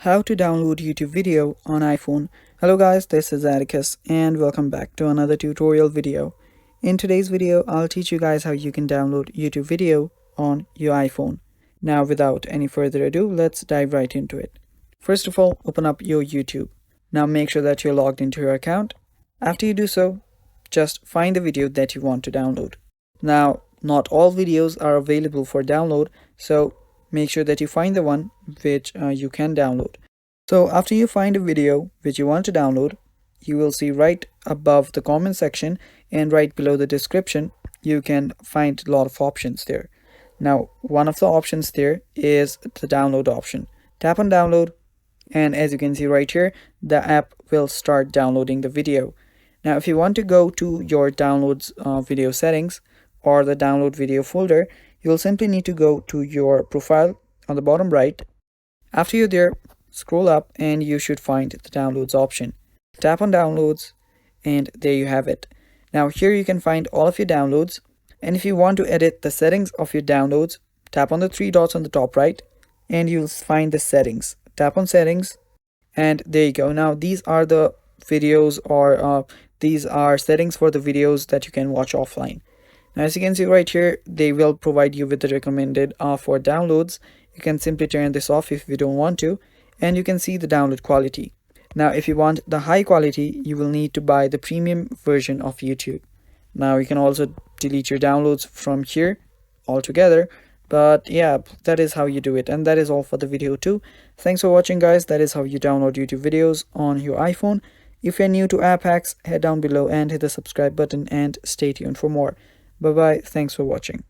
How to download YouTube video on iPhone. Hello guys, this is Atticus and welcome back to another tutorial video. In today's video, I'll teach you guys how you can download YouTube video on your iPhone. Now without any further ado, let's dive right into it. First of all, open up your YouTube. Now make sure that you're logged into your account. After you do so, just find the video that you want to download. Now, not all videos are available for download, so make sure that you find the one which you can download. So after you find a video which you want to download, you will see right above the comment section and right below the description, you can find a lot of options there. Now, one of the options there is the download option. Tap on download, and as you can see right here, the app will start downloading the video. Now, if you want to go to your downloads video settings or the download video folder, you'll simply need to go to your profile on the bottom right. After you're there, scroll up and you should find the downloads option. Tap on downloads and there you have it. Now here you can find all of your downloads, and if you want to edit the settings of your downloads, tap on the three dots on the top right and you'll find the settings. Tap on settings and there you go. Now these are the videos or these are settings for the videos that you can watch offline. Now, as you can see right here, they will provide you with the recommended for downloads. You can simply turn this off if you don't want to, and you can see the download quality. Now, if you want the high quality, you will need to buy the premium version of YouTube. Now, you can also delete your downloads from here altogether. But yeah, that is how you do it, and that is all for the video too. Thanks for watching, guys. That is how you download YouTube videos on your iPhone. If you're new to app hacks, head down below and hit the subscribe button and stay tuned for more. Bye bye. Thanks for watching.